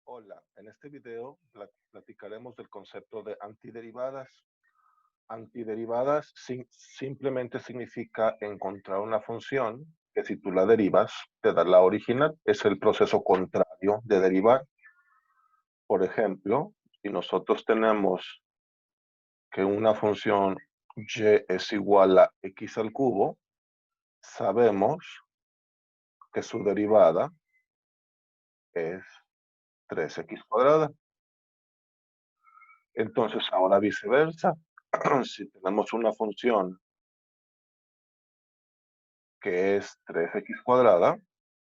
Hola, en este video platicaremos del concepto de antiderivadas. Antiderivadas simplemente significa encontrar una función que si tú la derivas te da la original. Es el proceso contrario de derivar. Por ejemplo, si nosotros tenemos que una función y es igual a x al cubo, sabemos que su derivada es 3x cuadrada. Entonces, ahora viceversa. Si tenemos una función que es 3x cuadrada,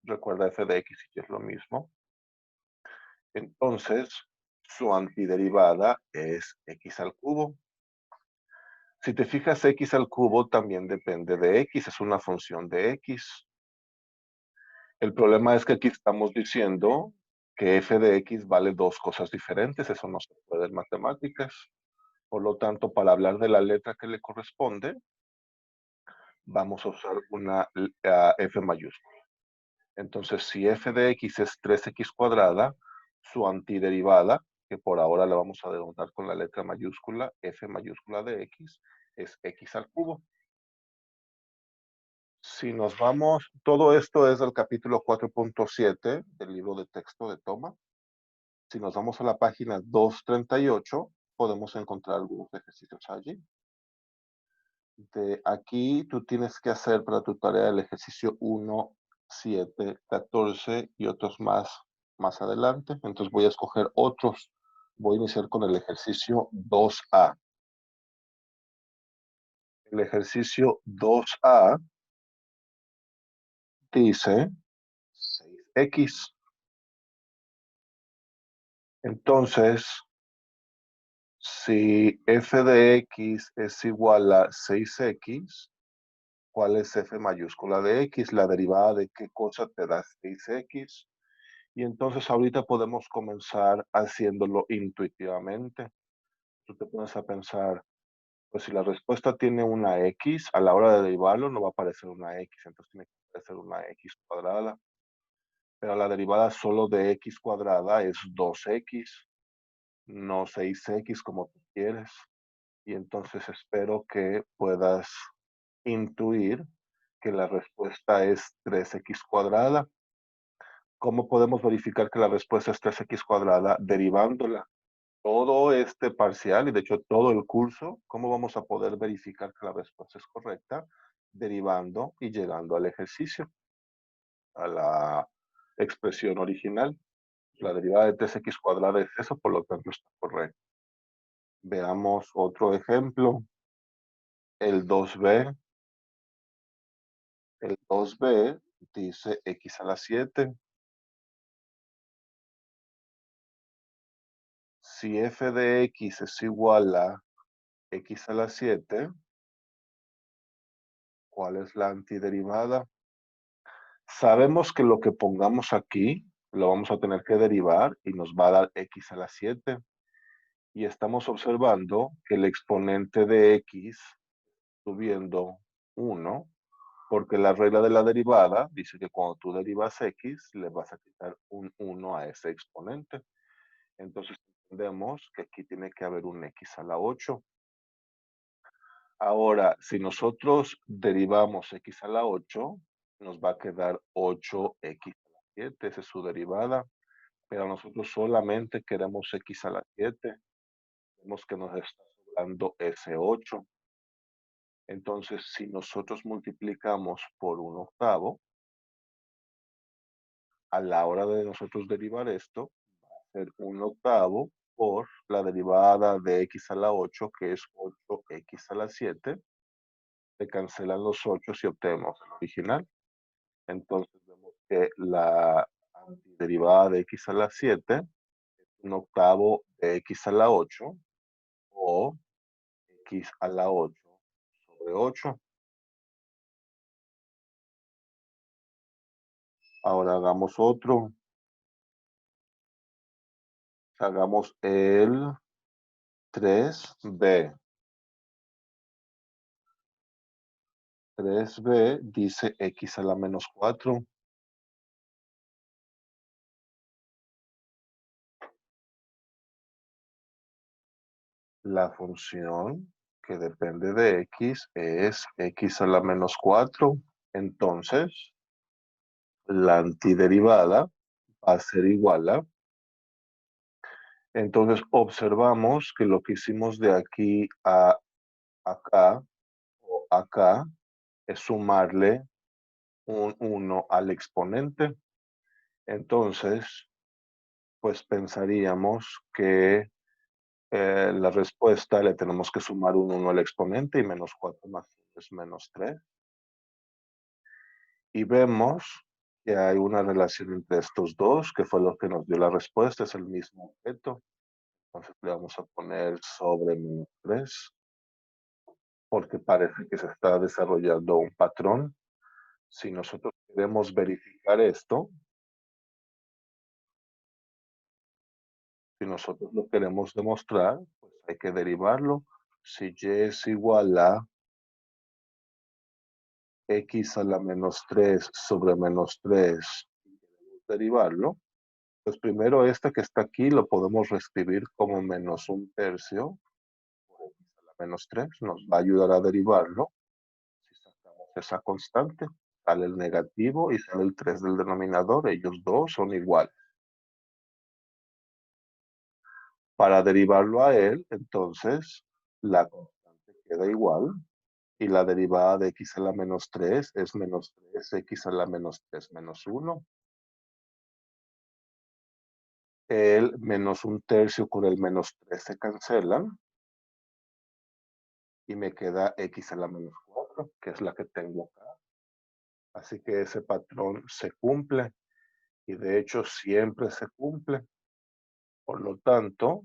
recuerda f de x y es lo mismo, entonces su antiderivada es x al cubo. Si te fijas, x al cubo también depende de x, es una función de x. El problema es que aquí estamos diciendo que f de x vale dos cosas diferentes, eso no se puede en matemáticas. Por lo tanto, para hablar de la letra que le corresponde, vamos a usar una f mayúscula. Entonces, si f de x es 3x cuadrada, su antiderivada, que por ahora la vamos a denotar con la letra mayúscula, f mayúscula de x, es x al cubo. Si nos vamos, todo esto es del capítulo 4.7 del libro de texto de Toma. Si nos vamos a la página 238, podemos encontrar algunos ejercicios allí. De aquí tú tienes que hacer para tu tarea el ejercicio 1, 7, 14 y otros más adelante. Entonces voy a escoger otros. Voy a iniciar con el ejercicio 2A. El ejercicio 2A dice 6x. Entonces, si f de x es igual a 6x, ¿cuál es f mayúscula de x? La derivada de qué cosa te da 6x. Y entonces ahorita podemos comenzar haciéndolo intuitivamente. Tú te pones a pensar, pues si la respuesta tiene una x, a la hora de derivarlo no va a aparecer una x, entonces tiene que aparecer una x cuadrada. Pero la derivada solo de x cuadrada es 2x, no 6x como tú quieres. Y entonces espero que puedas intuir que la respuesta es 3x cuadrada. ¿Cómo podemos verificar que la respuesta es 3x cuadrada? Derivándola. Todo este parcial y de hecho todo el curso, ¿cómo vamos a poder verificar que la respuesta es correcta? Derivando y llegando al ejercicio, a la expresión original. La derivada de 3x cuadrada es eso, por lo tanto está correcto. Veamos otro ejemplo, el 2b. El 2b dice x a la 7. Si f de x es igual a x a la 7, ¿cuál es la antiderivada? Sabemos que lo que pongamos aquí lo vamos a tener que derivar y nos va a dar x a la 7. Y estamos observando que el exponente de x subiendo 1, porque la regla de la derivada dice que cuando tú derivas x, le vas a quitar un 1 a ese exponente. Entonces entendemos que aquí tiene que haber un x a la 8. Ahora, si nosotros derivamos x a la 8, nos va a quedar 8x a la 7, esa es su derivada, pero nosotros solamente queremos x a la 7, vemos que nos está sobrando ese 8. Entonces, si nosotros multiplicamos por un octavo, a la hora de nosotros derivar esto, va a ser un octavo por la derivada de x a la 8, que es 8x a la 7. Se cancelan los 8 y obtenemos el original. Entonces vemos que la antiderivada de x a la 7 es un octavo de x a la 8 o x a la 8 sobre 8. Ahora hagamos otro. Hagamos el 3b. 3b dice x a la menos 4. La función que depende de x es x a la menos 4. Entonces, la antiderivada va a ser igual a... Entonces, observamos que lo que hicimos de aquí a acá o acá es sumarle un 1 al exponente. Entonces, pues pensaríamos que la respuesta le tenemos que sumar un 1 al exponente y menos 4 más 1 es menos 3. Y vemos que hay una relación entre estos dos, que fue lo que nos dio la respuesta, es el mismo objeto. Entonces le vamos a poner sobre menos 3, porque parece que se está desarrollando un patrón. Si nosotros queremos verificar esto, si nosotros lo queremos demostrar, pues hay que derivarlo. Si y es igual a x a la menos 3 sobre menos 3, y queremos derivarlo, pues primero este que está aquí lo podemos reescribir como menos un tercio por x a la menos 3, nos va a ayudar a derivarlo. Si sacamos esa constante, sale el negativo y sale el 3 del denominador, ellos dos son iguales. Para derivarlo a él, entonces, la constante queda igual y la derivada de x a la menos 3 es menos 3x a la menos 3 menos 1. El menos un tercio con el menos 3 se cancelan y me queda x a la menos 4, que es la que tengo acá. Así que ese patrón se cumple y de hecho siempre se cumple. Por lo tanto,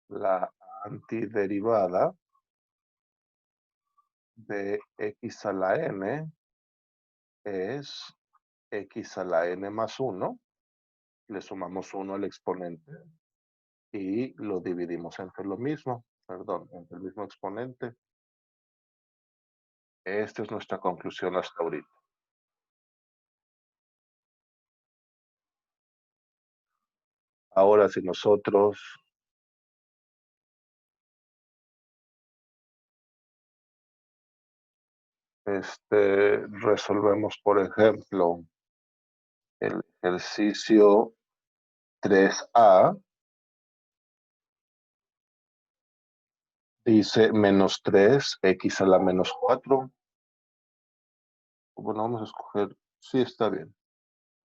la antiderivada de x a la n es x a la n más 1, le sumamos 1 al exponente y lo dividimos entre lo mismo, perdón, entre el mismo exponente. Esta es nuestra conclusión hasta ahorita. Ahora, si nosotros resolvemos, por ejemplo, el ejercicio 3A, dice menos 3x a la menos 4. Bueno, vamos a escoger, sí está bien,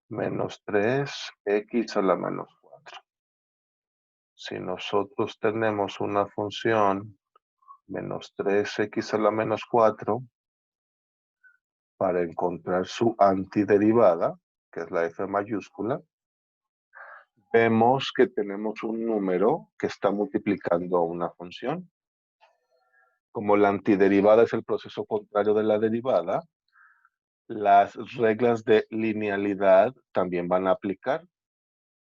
menos 3x a la menos 4. Si nosotros tenemos una función menos 3x a la menos 4, para encontrar su antiderivada, que es la f mayúscula, vemos que tenemos un número que está multiplicando una función. Como la antiderivada es el proceso contrario de la derivada, las reglas de linealidad también van a aplicar.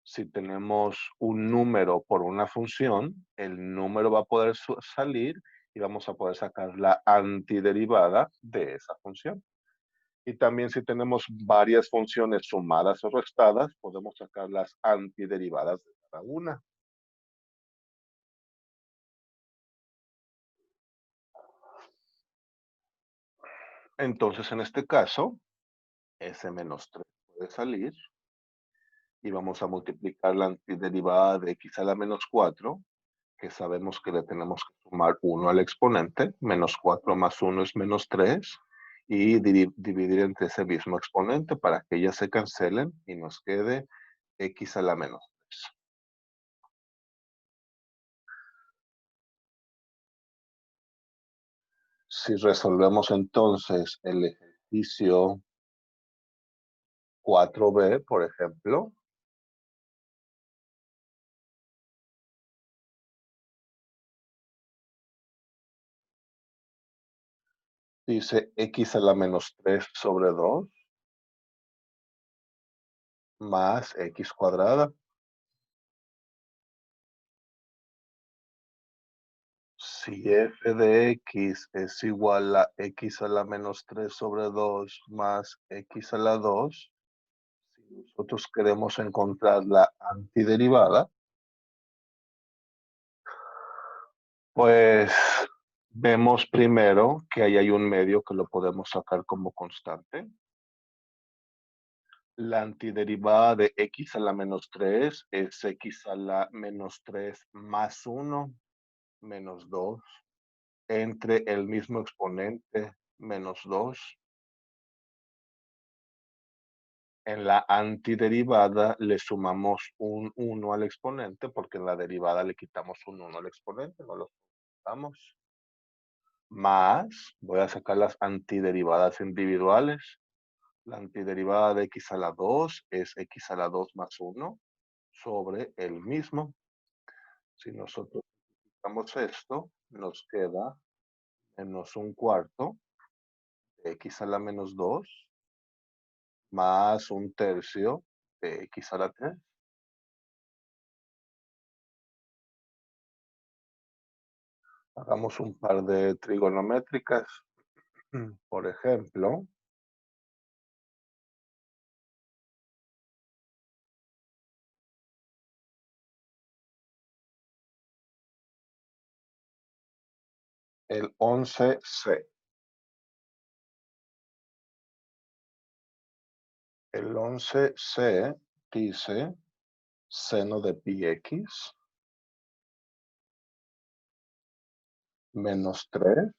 Si tenemos un número por una función, el número va a poder salir y vamos a poder sacar la antiderivada de esa función. Y también si tenemos varias funciones sumadas o restadas, podemos sacar las antiderivadas de cada una. Entonces, en este caso, S menos 3 puede salir y vamos a multiplicar la antiderivada de x a la menos 4, que sabemos que le tenemos que sumar 1 al exponente, menos 4 más 1 es menos 3, y dividir entre ese mismo exponente para que ellas se cancelen y nos quede x a la menos 3. Si resolvemos entonces el ejercicio 4B, por ejemplo, dice x a la menos 3 sobre 2 más x cuadrada. Si f de x es igual a x a la menos 3 sobre 2 más x a la 2, si Nosotros queremos encontrar la antiderivada, pues vemos primero que ahí hay un medio que lo podemos sacar como constante. La antiderivada de x a la menos 3 es x a la menos 3 más 1 menos 2 entre el mismo exponente menos 2. En la antiderivada le sumamos un 1 al exponente porque en la derivada le quitamos un 1 al exponente, no lo sumamos. Más, voy a sacar las antiderivadas individuales. La antiderivada de x a la 2 es x a la 2 más 1 sobre el mismo. Si nosotros quitamos esto, nos queda menos un cuarto de x a la menos 2 más un tercio de x a la 3. Hagamos un par de trigonométricas. Por ejemplo, el 11C. El 11C dice seno de pi x menos 3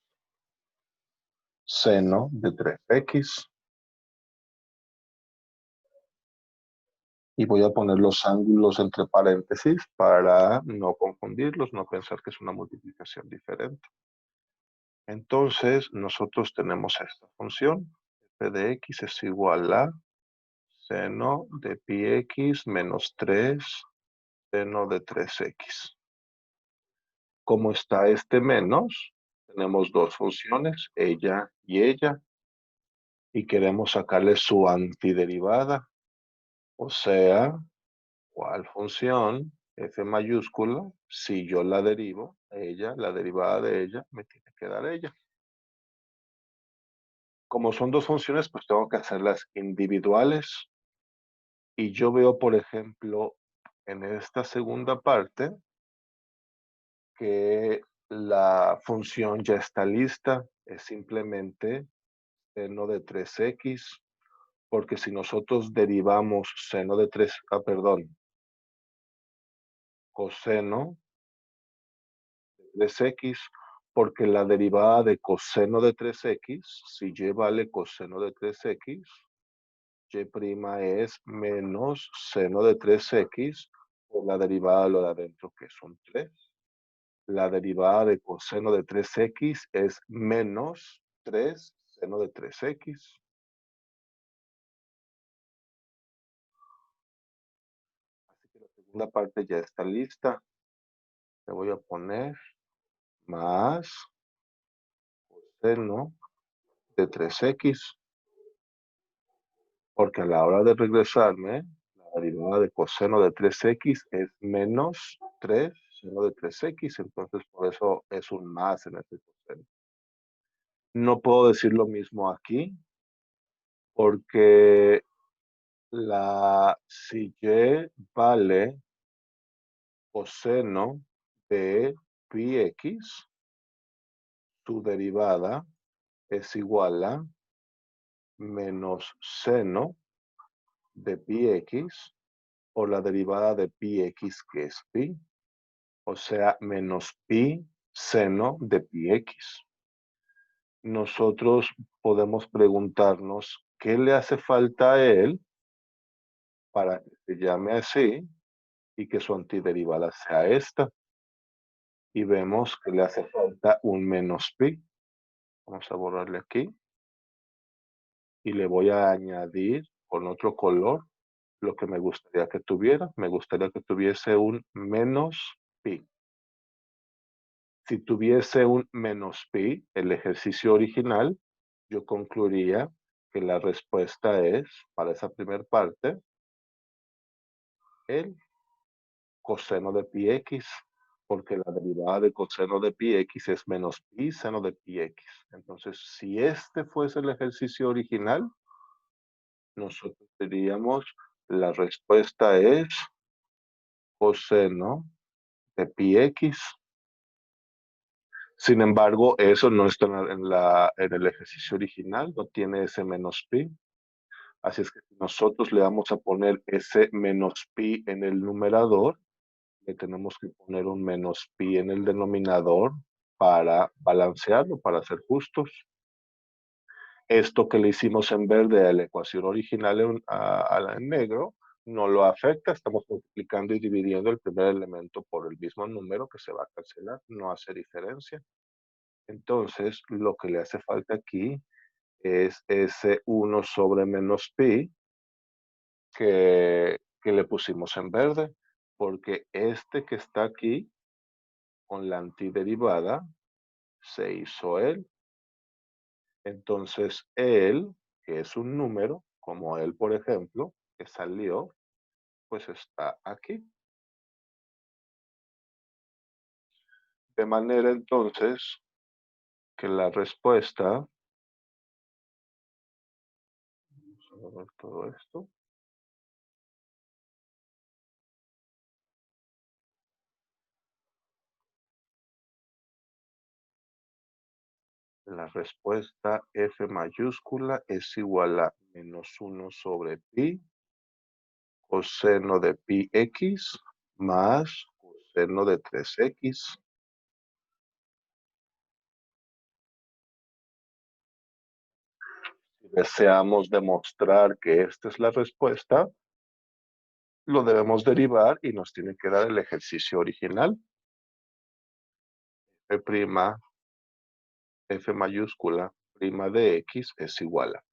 seno de 3x. Y voy a poner los ángulos entre paréntesis para no confundirlos, no pensar que es una multiplicación diferente. Entonces, nosotros tenemos esta función. F de x es igual a seno de pi x menos 3 seno de 3x. Como está este menos, tenemos dos funciones, ella y ella, y queremos sacarle su antiderivada, o sea, ¿cuál función? F mayúscula, si yo la derivo, ella, la derivada de ella, me tiene que dar ella. Como son dos funciones, pues tengo que hacerlas individuales. Y yo veo, por ejemplo, en esta segunda parte, que la función ya está lista, es simplemente seno de 3x, porque si nosotros derivamos seno de 3, coseno de 3x, porque la derivada de coseno de 3x, si y vale coseno de 3x, y' es menos seno de 3x por la derivada de lo de adentro, que es un 3. La derivada de coseno de 3x es menos 3 seno de 3x. Así que la segunda parte ya está lista. Le voy a poner más coseno de 3x, porque a la hora de regresarme, la derivada de coseno de 3x es menos 3 seno de 3x, entonces por eso es un más en este coseno. No puedo decir lo mismo aquí, porque si y vale coseno de pi x, su derivada es igual a menos seno de pi x por la derivada de pi x, que es pi, o sea, menos pi seno de pi x. Nosotros podemos preguntarnos qué le hace falta a él para que se llame así y que su antiderivada sea esta. Y vemos que le hace falta un menos pi. Vamos a borrarle aquí. Y le voy a añadir con otro color lo que me gustaría que tuviera. Me gustaría que tuviese un menos pi. Si tuviese un menos pi, el ejercicio original, yo concluiría que la respuesta es, para esa primera parte, el coseno de pi x, porque la derivada de coseno de pi x es menos pi seno de pi x. Entonces, si este fuese el ejercicio original, nosotros diríamos La respuesta es coseno de pi x. Sin embargo, eso no está en el ejercicio original, no tiene ese menos pi. Así es que si nosotros le vamos a poner ese menos pi en el numerador, le tenemos que poner un menos pi en el denominador para balancearlo, para ser justos. Esto que le hicimos en verde a la ecuación original a la en negro no lo afecta, estamos multiplicando y dividiendo el primer elemento por el mismo número que se va a cancelar, no hace diferencia. Entonces, lo que le hace falta aquí es ese 1 sobre menos pi que le pusimos en verde, porque este que está aquí con la antiderivada se hizo él. Entonces, él, que es un número, como él, por ejemplo, que salió, pues está aquí. De manera entonces que la respuesta, vamos a ver todo esto, la respuesta F mayúscula es igual a menos 1 sobre pi coseno de pi x más coseno de 3x. Si deseamos demostrar que esta es la respuesta, lo debemos derivar y nos tiene que dar el ejercicio original. F', F mayúscula, prima de x es igual a.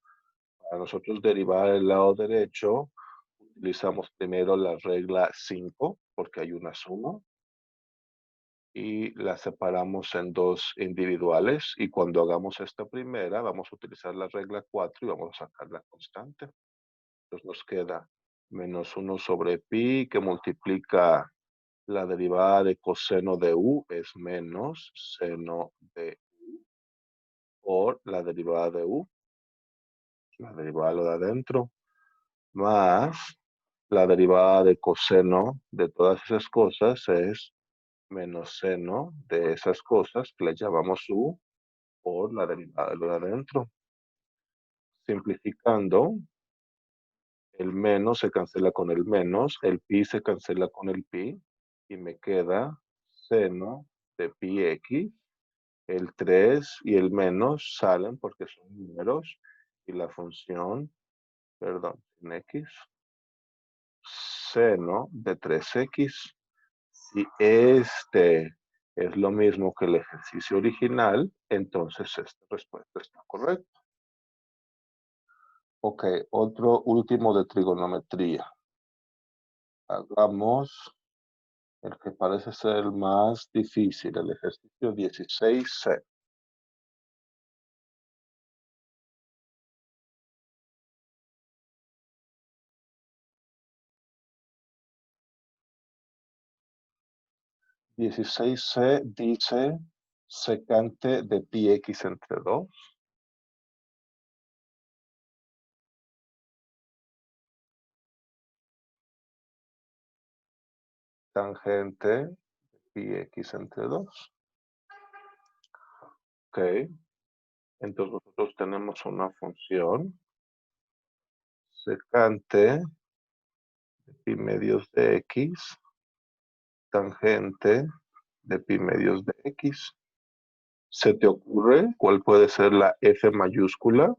Para nosotros derivar el lado derecho, utilizamos primero la regla 5, porque hay una suma, y la separamos en dos individuales. Y cuando hagamos esta primera, vamos a utilizar la regla 4 y vamos a sacar la constante. Entonces nos queda menos 1 sobre pi que multiplica la derivada de coseno de u es menos seno de por la derivada de u, la derivada de lo de adentro, más la derivada de coseno de todas esas cosas es menos seno de esas cosas que le llamamos u por la derivada de lo de adentro. Simplificando, el menos se cancela con el menos, el pi se cancela con el pi y me queda seno de pi x. El 3 y el menos salen porque son números y la función, perdón, en x, seno de 3x. Si este es lo mismo que el ejercicio original, entonces esta respuesta está correcta. Ok, otro último de trigonometría. Hagamos el que parece ser el más difícil, el ejercicio 16C. C dice secante de pi x entre 2. Tangente de pi x entre 2. Ok, entonces nosotros tenemos una función secante de pi medios de x, tangente de pi medios de x. ¿Se te ocurre cuál puede ser la f mayúscula?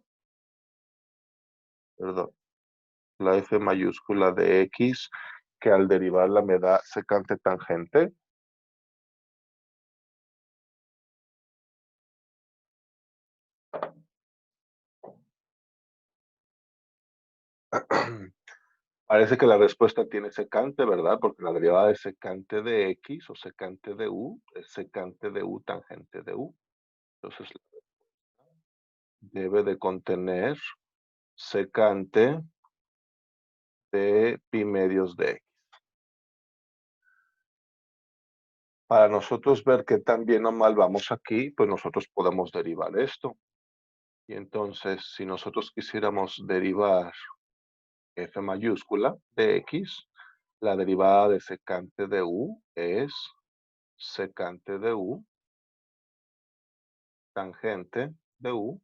Perdón, la f mayúscula de x que al derivarla me da secante tangente. Parece que la respuesta tiene secante, ¿verdad? Porque la derivada de secante de x o secante de u es secante de u tangente de u. Entonces debe de contener secante de pi medios de x. Para nosotros ver qué tan bien o mal vamos aquí, pues nosotros podemos derivar esto. Y entonces, si nosotros quisiéramos derivar f mayúscula de x, la derivada de secante de u es secante de u, tangente de u,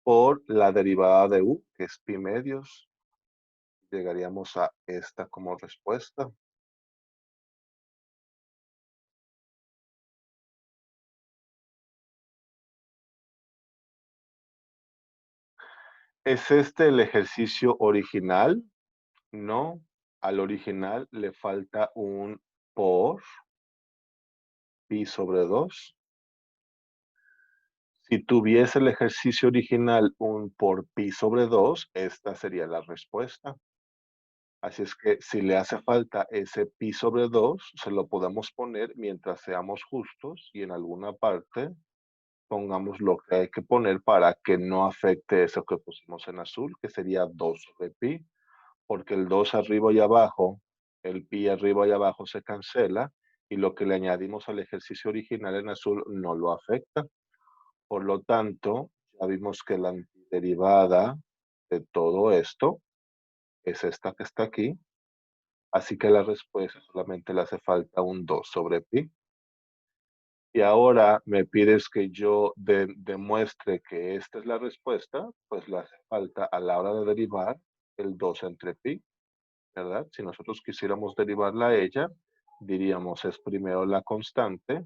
por la derivada de u, que es pi medios. Llegaríamos a esta como respuesta. ¿Es este el ejercicio original? No, al original le falta un por pi sobre 2. Si tuviese el ejercicio original un por pi sobre 2, esta sería la respuesta. Así es que si le hace falta ese pi sobre 2, se lo podemos poner mientras seamos justos y en alguna parte pongamos lo que hay que poner para que no afecte eso que pusimos en azul, que sería 2 sobre pi, porque el 2 arriba y abajo, el pi arriba y abajo se cancela y lo que le añadimos al ejercicio original en azul no lo afecta. Por lo tanto, ya vimos que la antiderivada de todo esto es esta que está aquí, así que la respuesta solamente le hace falta un 2 sobre pi. Y ahora me pides que yo demuestre que esta es la respuesta, pues le hace falta a la hora de derivar el 2 entre pi, ¿verdad? Si nosotros quisiéramos derivarla a ella, diríamos es primero la constante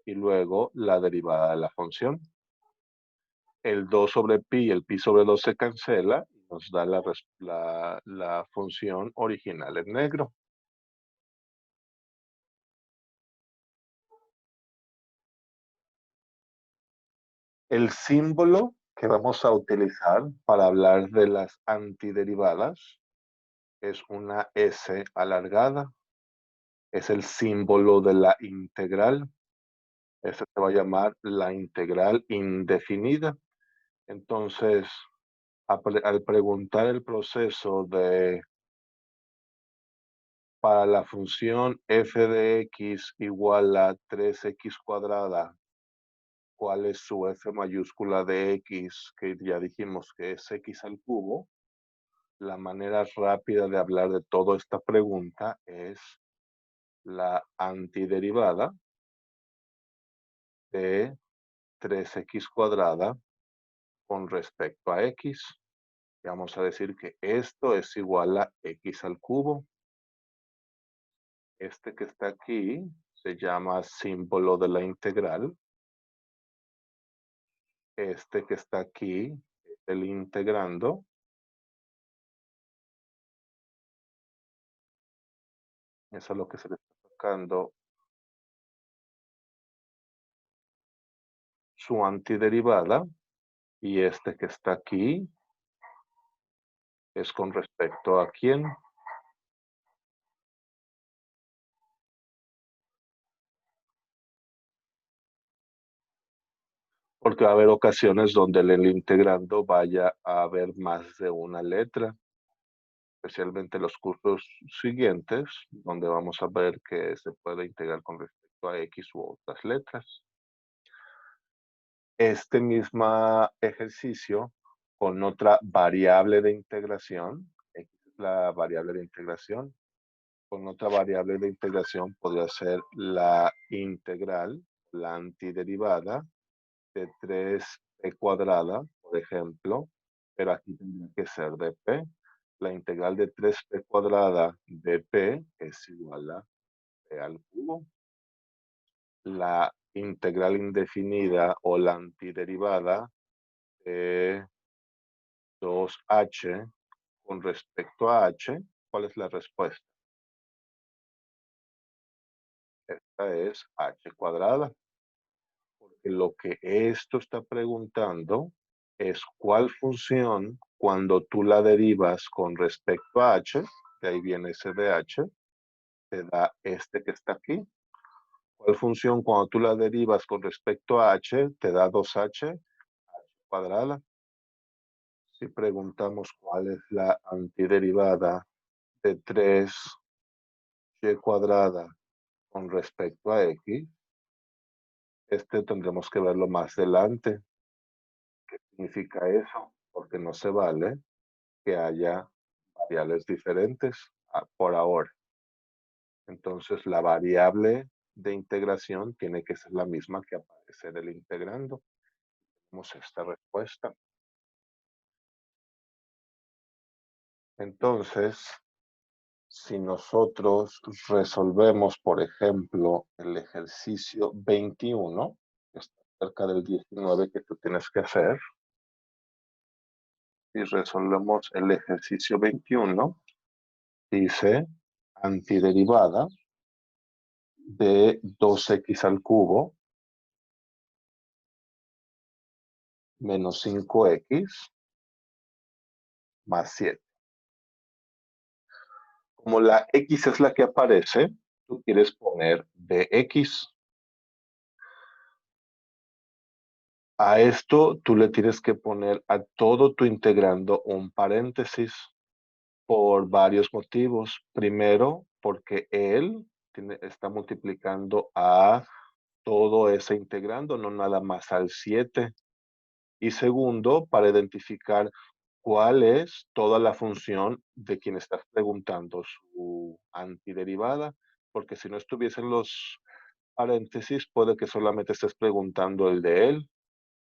y luego la derivada de la función. El 2 sobre pi y el pi sobre 2 se cancela y nos da la función original en negro. El símbolo que vamos a utilizar para hablar de las antiderivadas es una S alargada. Es el símbolo de la integral. Esta se va a llamar la integral indefinida. Entonces, al preguntar el proceso de para la función f de x igual a 3x cuadrada, ¿cuál es su f mayúscula de x? Que ya dijimos que es x al cubo. La manera rápida de hablar de toda esta pregunta es la antiderivada de 3x cuadrada con respecto a x. Y vamos a decir que esto es igual a x al cubo. Este que está aquí se llama símbolo de la integral. Este que está aquí es el integrando. Eso es lo que se le está sacando su antiderivada. Y este que está aquí es con respecto a quién. Porque va a haber ocasiones donde en el integrando vaya a haber más de una letra, especialmente los cursos siguientes, donde vamos a ver que se puede integrar con respecto a X u otras letras. Este mismo ejercicio con otra variable de integración, X es la variable de integración, con otra variable de integración podría ser la integral, la antiderivada de 3p cuadrada, por ejemplo, pero aquí tendría que ser de p. La integral de 3p cuadrada de p es igual a p al cubo. La integral indefinida o la antiderivada de 2h con respecto a h, ¿cuál es la respuesta? Esta es h cuadrada. Porque lo que esto está preguntando es cuál función cuando tú la derivas con respecto a h, de ahí viene ese de h, te da este que está aquí. ¿Cuál función cuando tú la derivas con respecto a h te da 2h cuadrada? Si preguntamos cuál es la antiderivada de 3y cuadrada con respecto a x, este tendremos que verlo más adelante. ¿Qué significa eso? ¿Por porque no se vale que haya variables diferentes por ahora. Entonces, la variable de integración tiene que ser la misma que aparece en el integrando. Tenemos esta respuesta. Entonces, si nosotros resolvemos, por ejemplo, el ejercicio 21, que está cerca del 19 que tú tienes que hacer, y resolvemos el ejercicio 21, dice antiderivada de 2x al cubo menos 5x más 7. Como la x es la que aparece, tú quieres poner dx. A esto tú le tienes que poner a todo tu integrando un paréntesis por varios motivos. Primero, porque él está multiplicando a todo ese integrando, no nada más al 7. Y segundo, para identificar cuál es toda la función de quien estás preguntando su antiderivada, porque si no estuviesen los paréntesis, puede que solamente estés preguntando el de él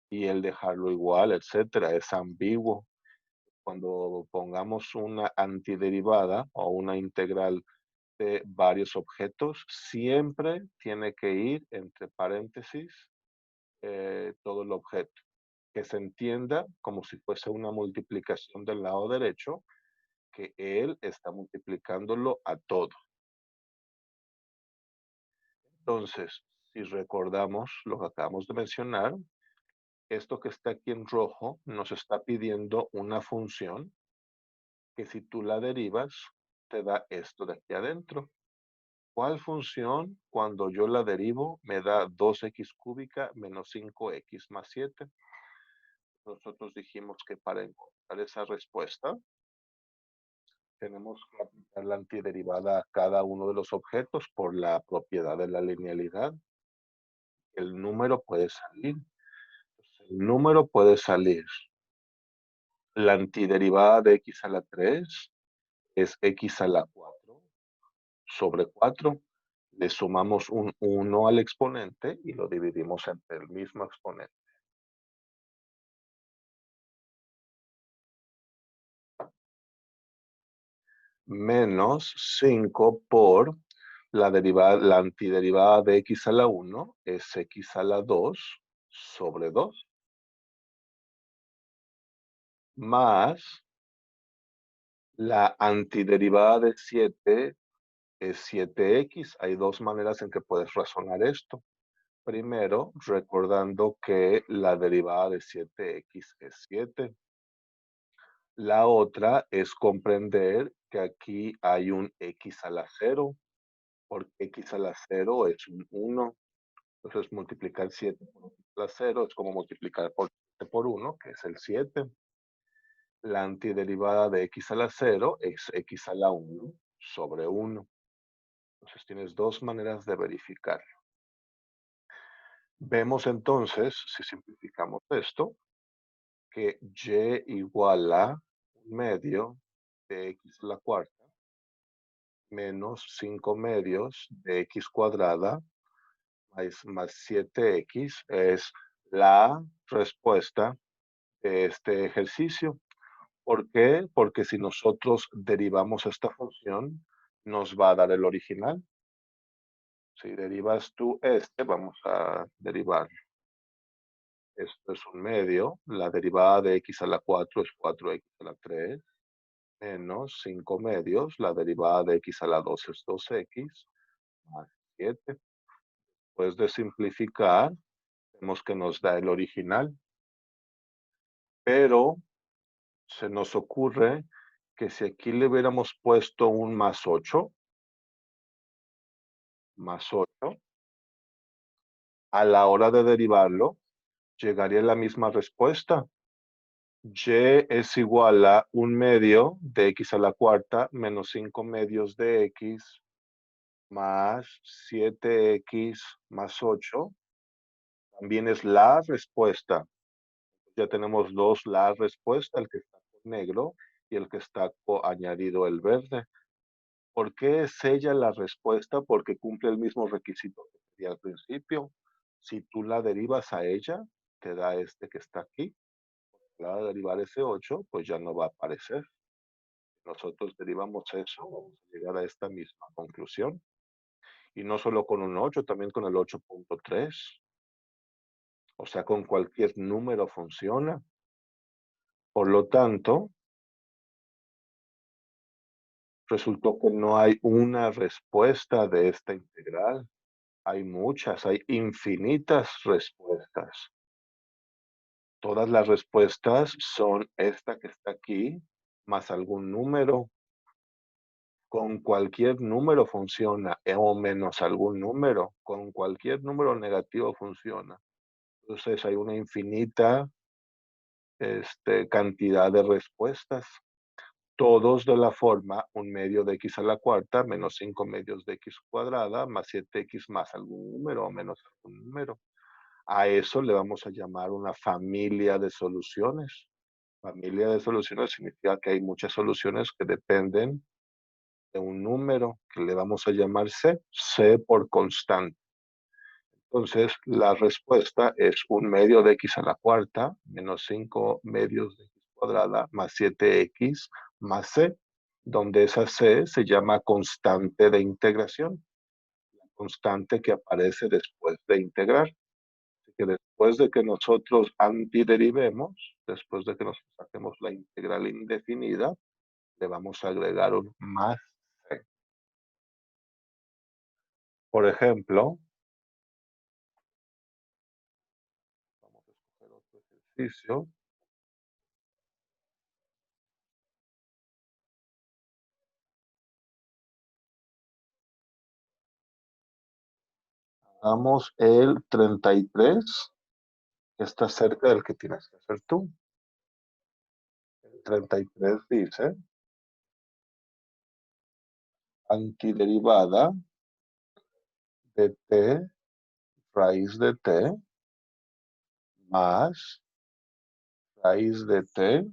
y el dejarlo igual, etcétera. Es ambiguo. Cuando pongamos una antiderivada o una integral de varios objetos, siempre tiene que ir entre paréntesis todo el objeto, que se entienda como si fuese una multiplicación del lado derecho, que él está multiplicándolo a todo. Entonces, si recordamos lo que acabamos de mencionar, esto que está aquí en rojo nos está pidiendo una función que si tú la derivas, te da esto de aquí adentro. ¿Cuál función cuando yo la derivo me da 2x cúbica menos 5x más 7? Nosotros dijimos que para encontrar esa respuesta, tenemos que aplicar la antiderivada a cada uno de los objetos por la propiedad de la linealidad. El número puede salir. El número puede salir. La antiderivada de x a la 3 es x a la 4 sobre 4. Le sumamos un 1 al exponente y lo dividimos entre el mismo exponente. Menos 5 por la antiderivada de x a la 1 es x a la 2 sobre 2. Más la antiderivada de 7 es 7x. Hay dos maneras en que puedes razonar esto. Primero, recordando que la derivada de 7x es 7. La otra es comprender que aquí hay un x a la 0, porque x a la 0 es un 1. Entonces, multiplicar 7 por x a la 0 es como multiplicar por 7 por 1, que es el 7. La antiderivada de x a la 0 es x a la 1 sobre 1. Entonces, tienes dos maneras de verificarlo. Vemos entonces, si simplificamos esto, que y igual a un medio de x a la cuarta menos 5 medios de x cuadrada más 7x es la respuesta de este ejercicio. ¿Por qué? Porque si nosotros derivamos esta función, nos va a dar el original. Si derivas tú vamos a derivar. Esto es un medio. La derivada de x a la 4 es 4x a la 3. Menos 5 medios. La derivada de x a la 2 es 2x. Más 7. Después de simplificar, vemos que nos da el original. Pero se nos ocurre que si aquí le hubiéramos puesto un más 8, a la hora de derivarlo, llegaría a la misma respuesta. Y es igual a un medio de x a la cuarta menos 5 medios de x más 7x más 8. También es la respuesta. Ya tenemos dos, la respuesta, el que está con negro y el que está añadido el verde. ¿Por qué es ella la respuesta? Porque cumple el mismo requisito que pedí al principio. Si tú la derivas a ella, te da este que está aquí. La derivar ese 8, pues ya no va a aparecer. Nosotros derivamos eso, vamos a llegar a esta misma conclusión. Y no solo con un 8, también con el 8.3. O sea, con cualquier número funciona. Por lo tanto, resultó que no hay una respuesta de esta integral. Hay muchas, hay infinitas respuestas. Todas las respuestas son esta que está aquí, más algún número. Con cualquier número funciona, o menos algún número. Con cualquier número negativo funciona. Entonces hay una infinita cantidad de respuestas. Todos de la forma 1/2 de x a la cuarta menos 5 medios de x cuadrada más 7x más algún número o menos algún número. A eso le vamos a llamar una familia de soluciones. Familia de soluciones significa que hay muchas soluciones que dependen de un número que le vamos a llamar C, C por constante. Entonces, la respuesta es 1/2 de x a la cuarta menos 5 medios de x cuadrada más 7x más C, donde esa C se llama constante de integración, la constante que aparece después de integrar. Así que después de que nosotros antiderivemos, después de que nos saquemos la integral indefinida, le vamos a agregar un más C. Por ejemplo, vamos a escoger otro ejercicio. Hagamos el 33, que está cerca del que tienes que hacer tú. El 33 dice, antiderivada de t raíz de t más raíz de t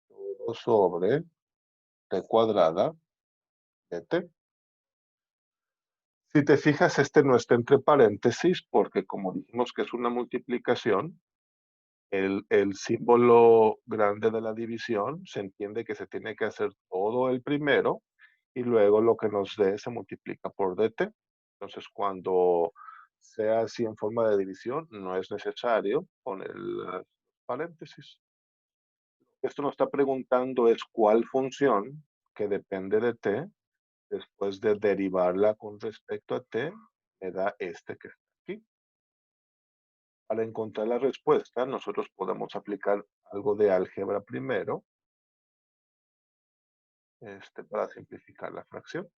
todo sobre t cuadrada de t. Si te fijas, este no está entre paréntesis porque como dijimos que es una multiplicación, el símbolo grande de la división se entiende que se tiene que hacer todo el primero y luego lo que nos dé se multiplica por dt. Entonces, cuando sea así en forma de división, no es necesario poner las paréntesis. Esto nos está preguntando es cuál función que depende de t, después de derivarla con respecto a t, me da este que está aquí. Para encontrar la respuesta, nosotros podemos aplicar algo de álgebra primero, para simplificar la fracción.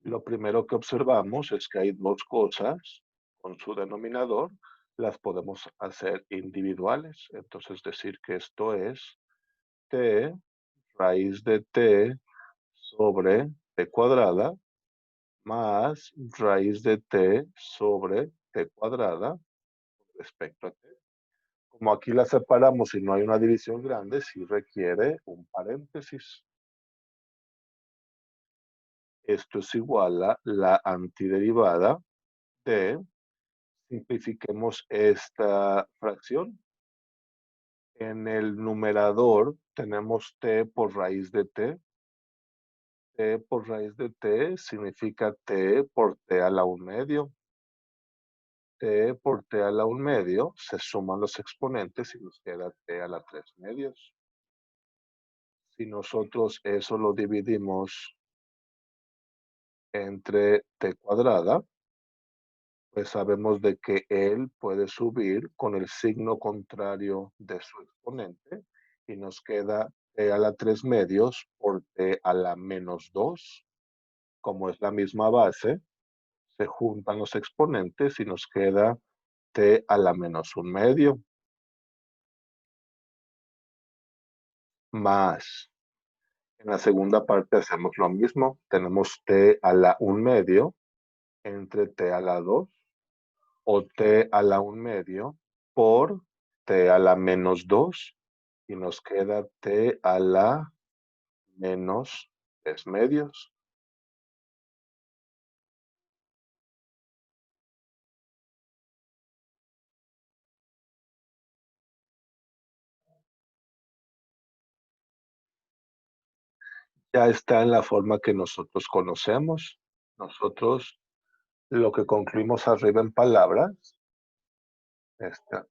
Lo primero que observamos es que hay dos cosas con su denominador, las podemos hacer individuales. Entonces decir que esto es t raíz de t sobre t cuadrada más raíz de t sobre t cuadrada respecto a t. Como aquí la separamos y no hay una división grande, sí requiere un paréntesis. Esto es igual a la antiderivada de, simplifiquemos esta fracción. En el numerador tenemos t por raíz de t. T por raíz de t significa t por t a la 1/2. T por t a la 1/2 se suman los exponentes y nos queda t a la 3/2. Si nosotros eso lo dividimos entre t cuadrada, pues sabemos de que él puede subir con el signo contrario de su exponente y nos queda t a la 3/2 por t a la -2. Como es la misma base, se juntan los exponentes y nos queda t a la -1/2 más. En la segunda parte hacemos lo mismo. Tenemos t a la 1/2 entre t a la 2 o t a la 1/2 por t a la menos 2 y nos queda t a la menos 3 medios. Ya está en la forma que nosotros conocemos. Nosotros lo que concluimos arriba en palabras, está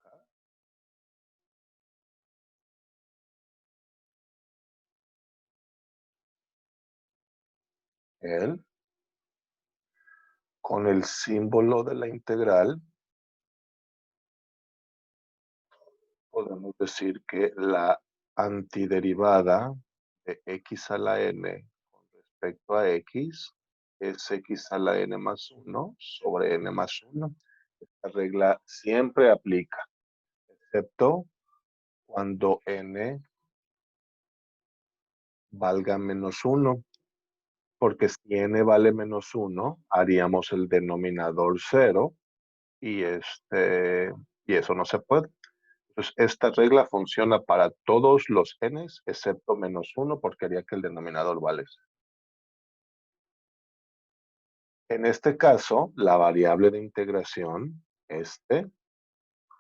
él, con el símbolo de la integral, podemos decir que la antiderivada de x a la n con respecto a x es x a la n más 1 sobre n más 1. Esta regla siempre aplica, excepto cuando n valga menos 1, porque si n vale menos 1, haríamos el denominador 0 y, y eso no se puede. Entonces, esta regla funciona para todos los n's excepto menos 1 porque haría que el denominador vale 0. En este caso, la variable de integración es t,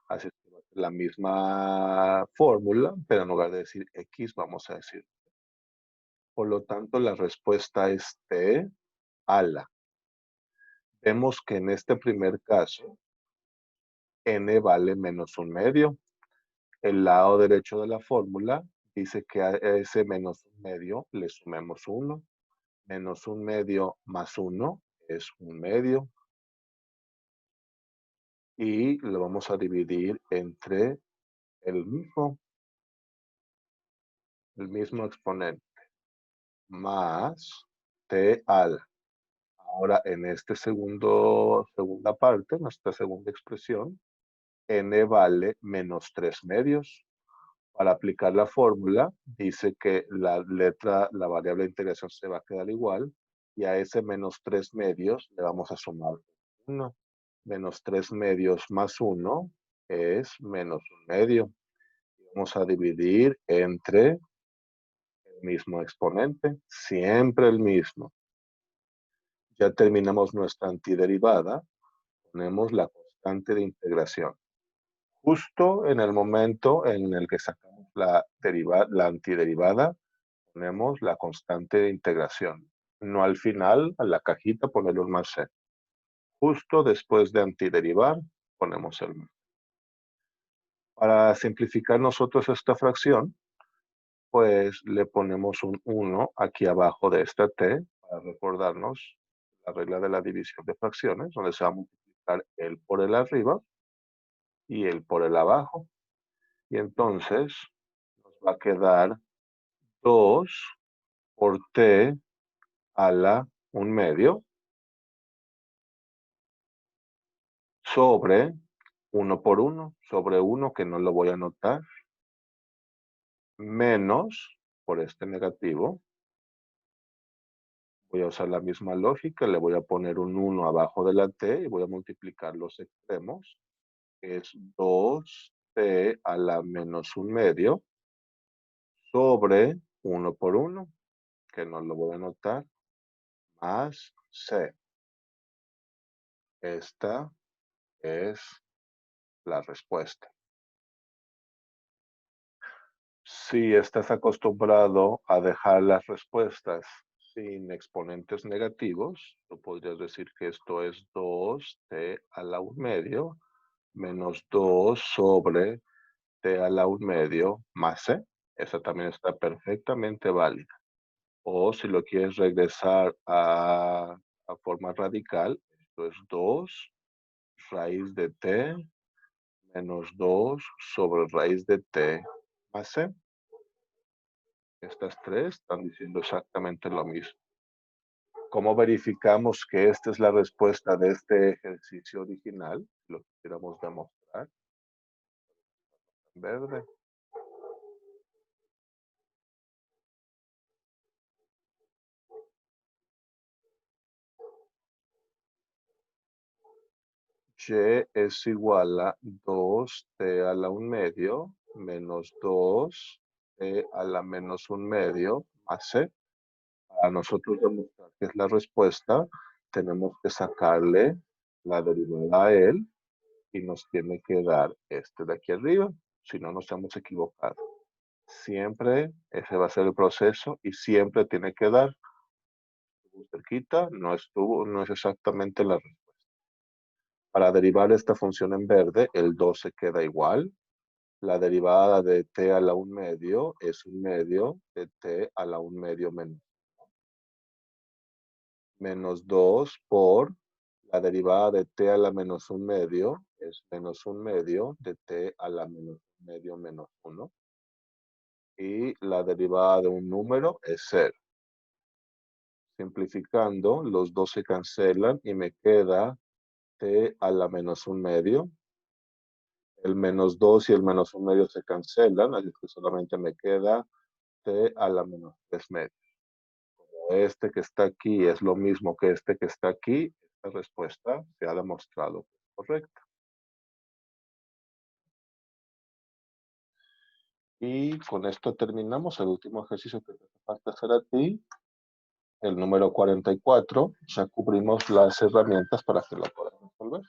así que va a ser la misma fórmula, pero en lugar de decir x, vamos a decir. Por lo tanto, la respuesta es t a la. Vemos que en este primer caso, n vale menos un medio. El lado derecho de la fórmula dice que a ese menos un medio le sumemos 1. Menos un medio más 1 es un medio. Y lo vamos a dividir entre el mismo exponente, más t al. Ahora, en este segunda parte, nuestra segunda expresión, n vale menos 3 medios. Para aplicar la fórmula, dice que la variable de integración se va a quedar igual y a ese menos 3 medios le vamos a sumar 1. Menos 3 medios más 1 es menos un medio. Vamos a dividir entre el mismo exponente, siempre el mismo. Ya terminamos nuestra antiderivada, ponemos la constante de integración. Justo en el momento en el que sacamos la antiderivada, ponemos la constante de integración. No al final, a la cajita, ponerle un más c. Justo después de antiderivar, ponemos el más. Para simplificar nosotros esta fracción, pues le ponemos un 1 aquí abajo de esta t para recordarnos la regla de la división de fracciones, donde se va a multiplicar el por el arriba y el por el abajo. Y entonces nos va a quedar 2 por t a la 1/2 sobre 1 por 1, sobre 1 que no lo voy a anotar, menos, por este negativo, voy a usar la misma lógica, le voy a poner un 1 abajo de la t y voy a multiplicar los extremos, que es 2t a la menos 1/2 sobre 1 por 1, que no lo voy a anotar, más c. Esta es la respuesta. Si estás acostumbrado a dejar las respuestas sin exponentes negativos, tú podrías decir que esto es 2t a la 1/2 menos 2 sobre t a la 1/2 más c. Esa también está perfectamente válida. O si lo quieres regresar a forma radical, esto es 2 raíz de t menos 2 sobre raíz de t más c. Estas tres están diciendo exactamente lo mismo. ¿Cómo verificamos que esta es la respuesta de este ejercicio original? Lo quisiéramos demostrar. En verde. Y es igual a 2t a la 1/2 menos 2t a la menos 1/2 más c. Para nosotros demostrar que es la respuesta, tenemos que sacarle la derivada a él y nos tiene que dar este de aquí arriba, si no nos hemos equivocado. Siempre ese va a ser el proceso y siempre tiene que dar. Estuvo cerquita, no es exactamente la respuesta. Para derivar esta función en verde, el 2 se queda igual. La derivada de t a la 1/2 es 1/2 de t a la 1/2 menos 2 por la derivada de t a la menos 1/2 es menos 1/2 de t a la menos 1/2 menos 1. Y la derivada de un número es 0. Simplificando, los dos se cancelan y me queda t a la menos 1/2. El menos 2 y el menos 1/2 se cancelan, así que solamente me queda t a la menos 3/2. Como este que está aquí es lo mismo que este que está aquí, esta respuesta se ha demostrado correcta. Y con esto terminamos el último ejercicio que te falta hacer a ti, el número 44. Ya cubrimos las herramientas para que lo puedas resolver.